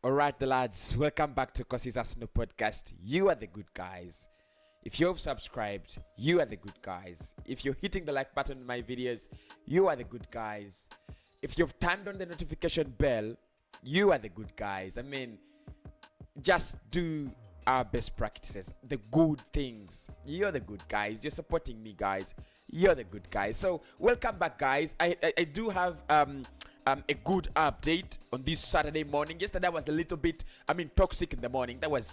All right, the lads, welcome back to Cossy's Arsenal podcast. You are the good guys. If you've subscribed, you are the good guys. If you're hitting the like button on my videos, you are the good guys. If you've turned on the notification bell, you are the good guys. I mean, just do our best practices, the good things. You're the good guys. You're supporting me, guys. You're the good guys. So welcome back, guys. I do have a good update on this Saturday morning. Yesterday was a little bit, toxic in the morning. That was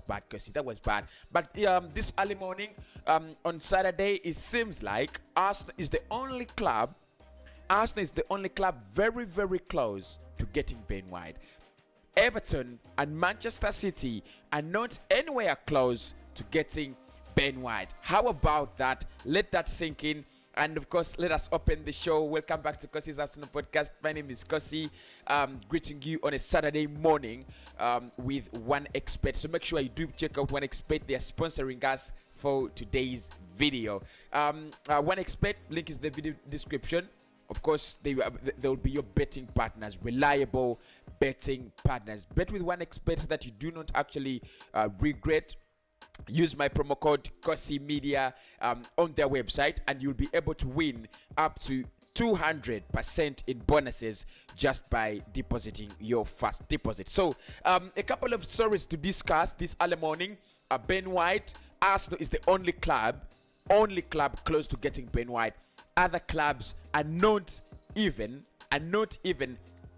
bad, Cossy. That was bad. But this early morning, on Saturday, it seems like Arsenal is the only club. Arsenal is the only club very, very close to getting Ben White. Everton and Manchester City are not anywhere close to getting Ben White. How about that? Let that sink in. And of course, let us open the show. Welcome back to Cossy's Arsenal podcast. My name is Cossy, greeting you on a Saturday morning with One Expert. So make sure you do check out One Expert. They are sponsoring us for today's video. One Expert, link is in the video description. Of course, they will be your betting partners, reliable betting partners. Bet with One Expert so that you do not actually regret. Use my promo code Cossy Media on their website, and you'll be able to win up to 200% in bonuses just by depositing your first deposit. So, a couple of stories to discuss this early morning. Ben White, Arsenal is the only club close to getting Ben White. Other clubs are not even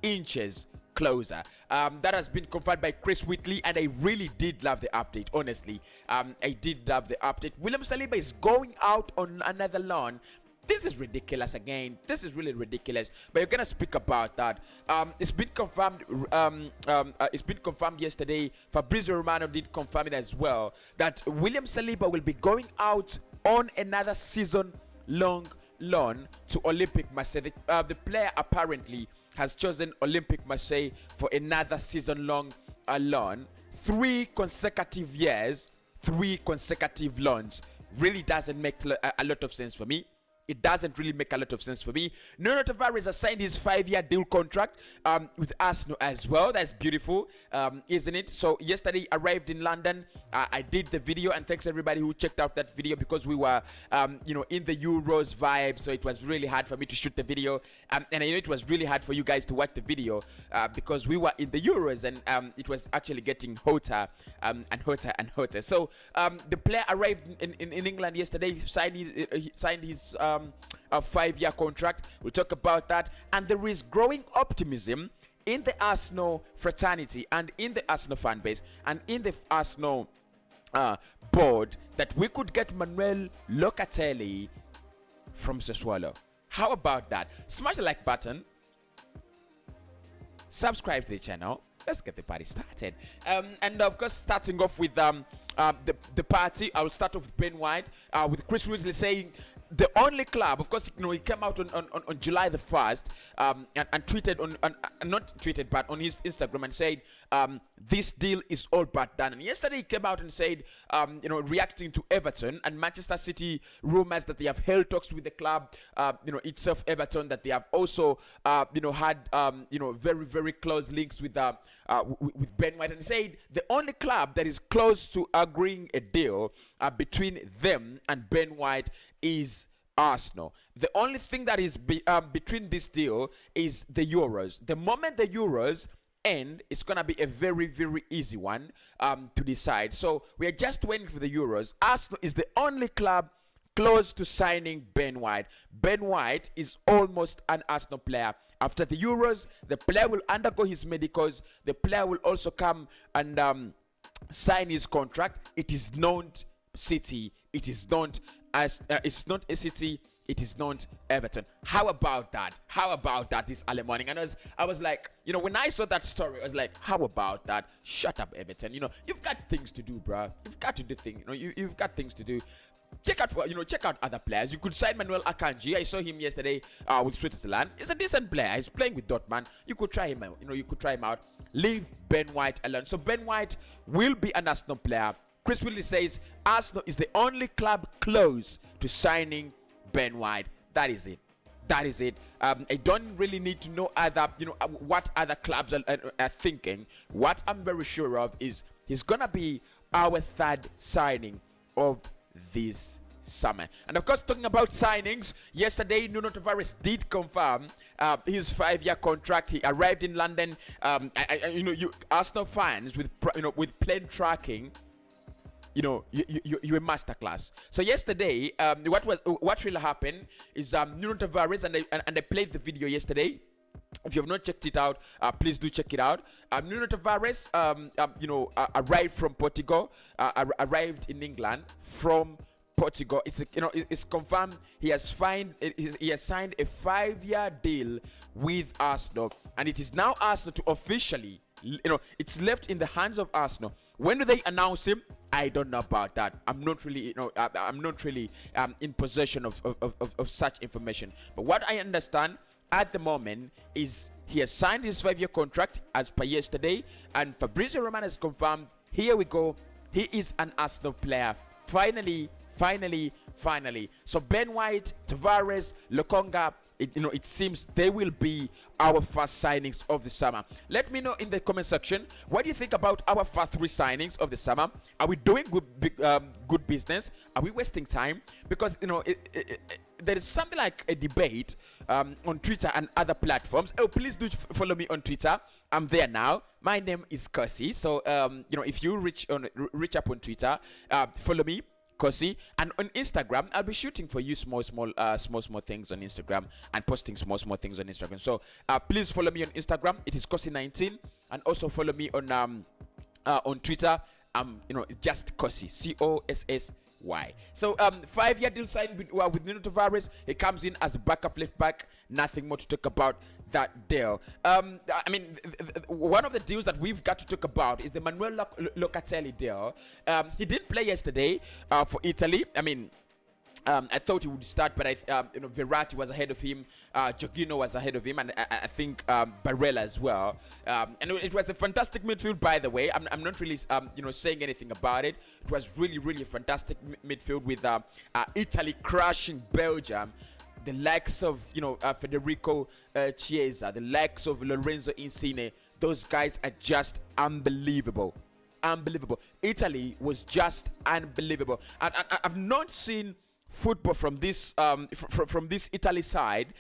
inches closer. That has been confirmed by Chris Whitley, and I really did love the update. Honestly, I did love the update. William Saliba is going out on another loan. This is ridiculous again. This is really ridiculous. But you're gonna speak about that. It's been confirmed. It's been confirmed yesterday. Fabrizio Romano did confirm it as well that William Saliba will be going out on another season-long loan to Olympic Marseille. The player apparently has chosen Olympic Marseille for another season-long loan. 3 consecutive years, 3 consecutive loans. Really doesn't make a lot of sense for me. It doesn't really make a lot of sense for me. Nuno Tavares has signed his 5-year deal contract with Arsenal as well. That's beautiful, isn't it? So yesterday arrived in London. I did the video, and thanks everybody who checked out that video because we were, in the Euros vibe. So it was really hard for me to shoot the video, and I know it was really hard for you guys to watch the video because we were in the Euros, and it was actually getting hotter and hotter and hotter. So the player arrived in England yesterday. He signed his a 5-year contract. We'll talk about that. And there is growing optimism in the Arsenal fraternity and in the Arsenal fan base and in the Arsenal board that we could get Manuel Locatelli from Sassuolo. How about that? Smash the like button, subscribe to the channel. Let's get the party started. And of course, starting off with the party, I will start off with Ben White, with Chris Whitley saying the only club, of course, he came out on July the 1st and tweeted not tweeted, but on his Instagram and said, this deal is all but done. And yesterday he came out and said, reacting to Everton and Manchester City rumors that they have held talks with the club, itself, Everton, that they have also, had, very, very close links with Ben White, and said the only club that is close to agreeing a deal between them and Ben White is Arsenal. The only thing that is between this deal is the Euros. The moment the Euros end, it's gonna be a very, very easy one to decide. So we are just waiting for the Euros. Arsenal is the only club close to signing Ben White. Ben White is almost an Arsenal player. After the Euros, the player will undergo his medicals. The player will also come and sign his contract. It is not City. It is not it's not a City. It is not Everton. How about that? How about that this early morning? And I was like, when I saw that story, I was like, how about that? Shut up, Everton. You've got things to do, bruh. You've got to do things. You've got things to do. Check out other players. You could sign Manuel Akanji. I saw him yesterday with Switzerland. He's a decent player. He's playing with Dortmund. You could try him out. You could try him out. Leave Ben White alone. So Ben White will be an Arsenal player. Chris Willis says Arsenal is the only club close to signing Ben White. That is it. That is it. I don't really need to know other, what other clubs are thinking. What I'm very sure of is he's gonna be our third signing of this summer. And of course, talking about signings, yesterday Nuno Tavares did confirm his 5-year contract. He arrived in London. You Arsenal fans with plain tracking, you're a masterclass. So yesterday, what really happened is Nuno Tavares, and I played the video yesterday. If you have not checked it out, please do check it out. Nuno Tavares, arrived from Portugal, arrived in England from Portugal. It's confirmed he has signed a 5-year deal with Arsenal, and it is now Arsenal to officially, it's left in the hands of Arsenal. When do they announce him? I don't know about that. I'm not really, in possession of such information. But what I understand at the moment is he has signed his 5-year contract as per yesterday, and Fabrizio Romano has confirmed, here we go, he is an Arsenal player. Finally. So Ben White, Tavares, Lokonga, it seems they will be our first signings of the summer. Let me know in the comment section, what do you think about our first 3 signings of the summer? Are we doing good business? Are we wasting time? Because there is something like a debate on Twitter and other platforms. Oh, please do follow me on Twitter. I'm there now. My name is Cossy. So if you reach up on Twitter, follow me, Cossy. And on Instagram, I'll be shooting for you small things on Instagram and posting small things on Instagram. So please follow me on Instagram. It is Cossy19, and also follow me on Twitter. Just Cossy, Cossy. So 5-year deal signed with Nuno Tavares. He comes in as a backup left back. Nothing more to talk about that deal. One of the deals that we've got to talk about is the Manuel Locatelli deal. He didn't play yesterday for Italy. I thought he would start, but Verratti was ahead of him, Jorginho was ahead of him, and I think Barella as well. And it was a fantastic midfield, by the way. I'm not really saying anything about it. It was really a fantastic midfield with Italy crushing Belgium. The likes of Federico Chiesa, the likes of Lorenzo Insigne. Those guys are just unbelievable. Italy was just unbelievable, and I've not seen football from this Italy side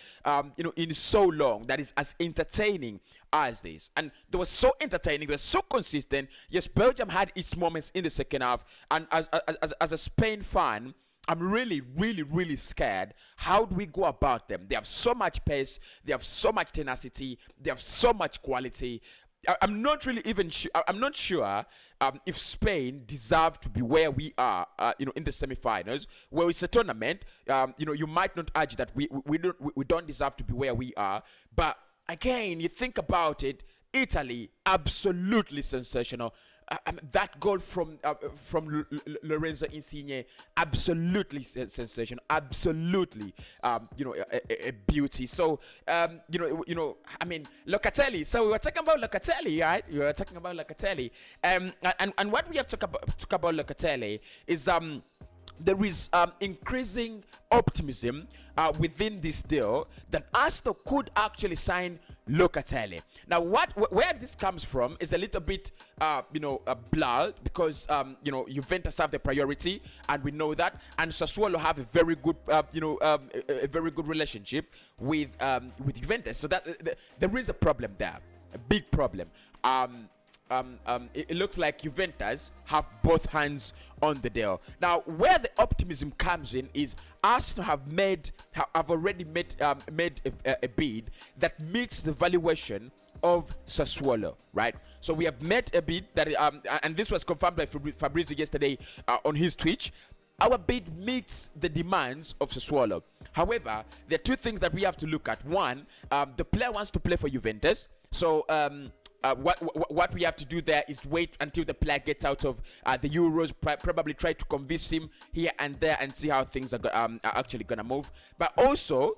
in so long that is as entertaining as this. And they were so entertaining, they were so consistent. Yes, Belgium had its moments in the second half, and as a Spain fan, I'm really scared. How do we go about them? They have so much pace, they have so much tenacity, they have so much quality. I'm not really even sure. I'm not sure if Spain deserve to be where we are, in the semi-finals. Well, it's a tournament. You might not argue that we don't deserve to be where we are. But again, you think about it, Italy, absolutely sensational. That goal from Lorenzo Insigne, absolutely sensational, absolutely a beauty. So Locatelli. So we were talking about Locatelli, right? And what we have to talk about Locatelli is there is increasing optimism within this deal that Arsenal could actually sign Locatelli. Now, where this comes from is a little bit, blurred, because Juventus have the priority, and we know that, and Sassuolo have a very good, a very good relationship with Juventus. So that there is a problem there, a big problem. It looks like Juventus have both hands on the deal. Now, where the optimism comes in is Arsenal have already made a bid that meets the valuation of Sassuolo, right? So we have met a bid that, and this was confirmed by Fabrizio yesterday on his Twitch. Our bid meets the demands of Sassuolo. However, there are 2 things that we have to look at. One, the player wants to play for Juventus, so what we have to do there is wait until the player gets out of the Euros, probably try to convince him here and there and see how things are actually gonna move. But also,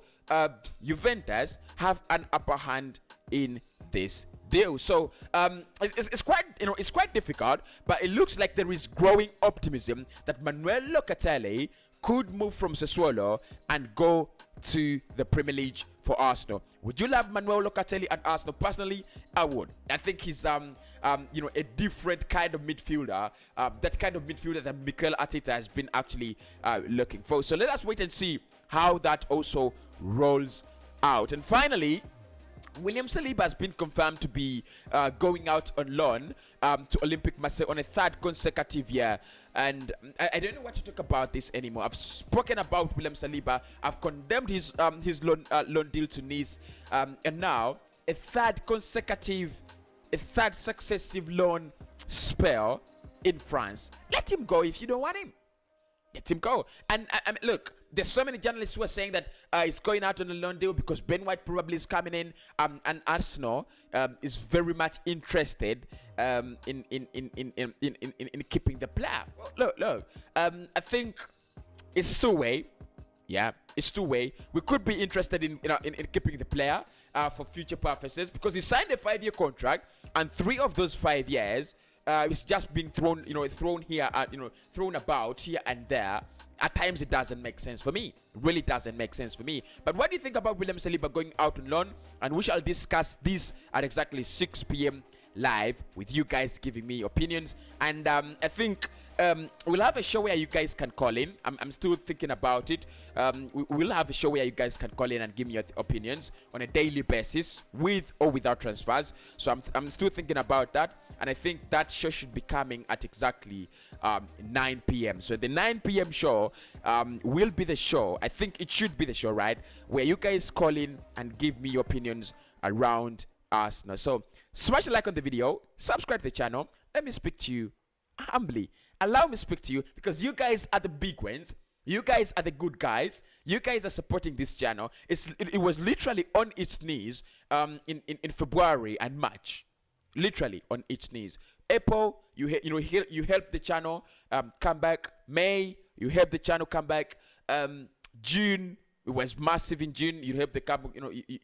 Juventus have an upper hand in this deal. So it's quite difficult, but it looks like there is growing optimism that Manuel Locatelli could move from Sassuolo and go to the Premier League for Arsenal. Would you love Manuel Locatelli at Arsenal? Personally, I would. I think he's a different kind of midfielder, that kind of midfielder that Mikel Arteta has been actually looking for. So let us wait and see how that also rolls out. And finally, William Saliba has been confirmed to be going out on loan to Olympique Marseille on a third consecutive year. And I don't know what to talk about this anymore. I've spoken about William Saliba. I've condemned his loan deal to Nice. And now a third successive loan spell in France. Let him go if you don't want him. Let him go. And I mean, look, there's so many journalists who are saying that it's going out on a loan deal because Ben White probably is coming in, and Arsenal is very much interested in keeping the player. Well, look. I think it's two-way. Yeah, it's two-way. We could be interested in keeping the player for future purposes because he signed a 5-year contract, and 3 of those 5 years it's just being thrown about here and there. At times it doesn't make sense for me. It really doesn't make sense for me. But what do you think about William Saliba going out on loan? And we shall discuss this at exactly 6 p.m. live with you guys giving me opinions. And I think we'll have a show where you guys can call in. I'm still thinking about it. We'll have a show where you guys can call in and give me your opinions on a daily basis, with or without transfers. So I'm still thinking about that. And I think that show should be coming at exactly 9 p.m. So the 9 p.m. show will be the show. I think it should be the show, right? Where you guys call in and give me your opinions around Arsenal. So smash a like on the video, subscribe to the channel. Let me speak to you humbly. Allow me to speak to you because you guys are the big ones. You guys are the good guys. You guys are supporting this channel. It was literally on its knees in February and March. Literally on its knees. April, you helped the channel come back. May, you helped the channel come back. June, it was massive in June. You helped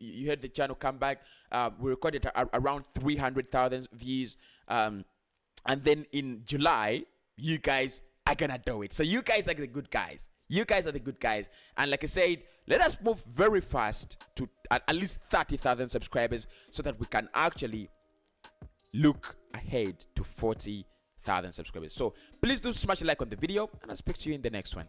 you helped the channel come back. We recorded around 300,000 views. And then in July, you guys are gonna do it. So you guys are the good guys. You guys are the good guys. And like I said, let us move very fast to at least 30,000 subscribers so that we can actually look ahead to 40,000 subscribers. So please do smash a like on the video, and I'll speak to you in the next one.